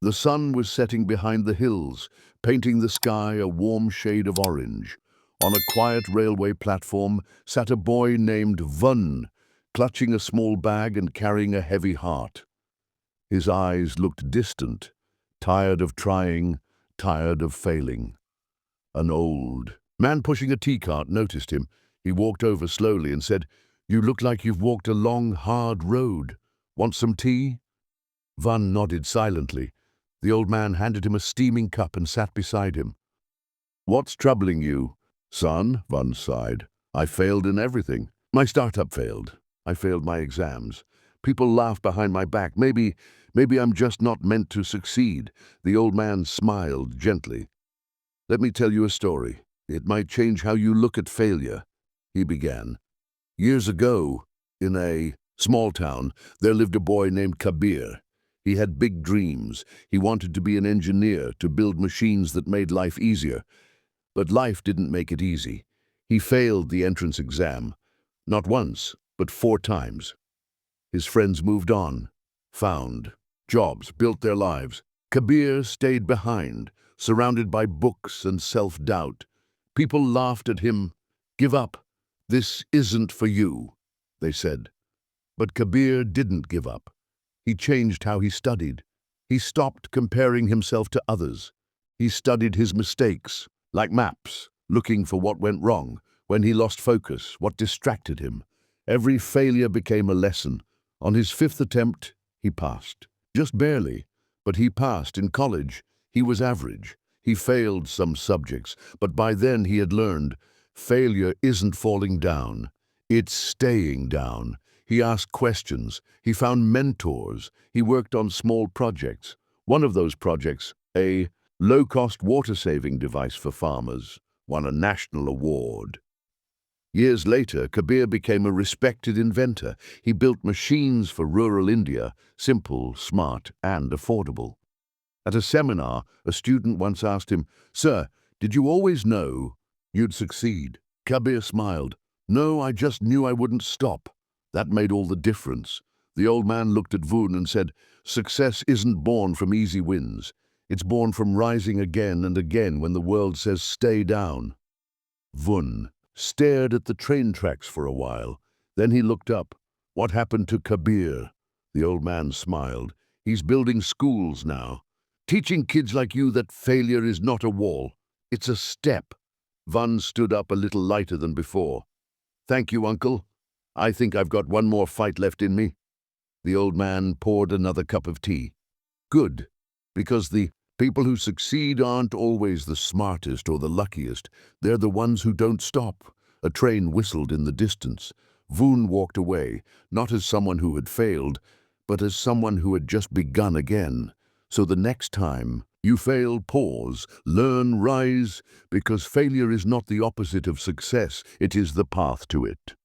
The sun was setting behind the hills, painting the sky a warm shade of orange. On a quiet railway platform sat a boy named Vun, clutching a small bag and carrying a heavy heart. His eyes looked distant, tired of trying, tired of failing. An old man pushing a tea cart noticed him. He walked over slowly and said, "You look like you've walked a long, hard road. Want some tea?" Van nodded silently. The old man handed him a steaming cup and sat beside him. "What's troubling you, son?" Van sighed. "I failed in everything. My startup failed. I failed my exams. People laugh behind my back. Maybe I'm just not meant to succeed." The old man smiled gently. "Let me tell you a story. It might change how you look at failure," he began. "Years ago, in a small town, there lived a boy named Kabir. He had big dreams. He wanted to be an engineer, to build machines that made life easier. But life didn't make it easy. He failed the entrance exam, not once, but 4 times. His friends moved on, found jobs, built their lives. Kabir stayed behind, surrounded by books and self-doubt. People laughed at him. "Give up. This isn't for you," they said. But Kabir didn't give up. He changed how he studied. He stopped comparing himself to others. He studied his mistakes, like maps, looking for what went wrong, when he lost focus, what distracted him. Every failure became a lesson. On his 5th attempt, he passed. Just barely, but he passed. In college, he was average. He failed some subjects, but by then he had learned failure isn't falling down, it's staying down. He asked questions. He found mentors. He worked on small projects. One of those projects, a low-cost water-saving device for farmers, won a national award. Years later, Kabir became a respected inventor. He built machines for rural India, simple, smart, and affordable. At a seminar, a student once asked him, "Sir, did you always know you'd succeed?" Kabir smiled. "No, I just knew I wouldn't stop. That made all the difference." The old man looked at Vun and said, "Success isn't born from easy wins. It's born from rising again and again when the world says stay down." Vun stared at the train tracks for a while. Then he looked up. "What happened to Kabir?" The old man smiled. "He's building schools now, teaching kids like you that failure is not a wall. It's a step." Vun stood up a little lighter than before. "Thank you, Uncle. I think I've got one more fight left in me." The old man poured another cup of tea. "Good, because the people who succeed aren't always the smartest or the luckiest. They're the ones who don't stop." A train whistled in the distance. Vun walked away, not as someone who had failed, but as someone who had just begun again. So the next time you fail, pause, learn, rise, because failure is not the opposite of success, it is the path to it.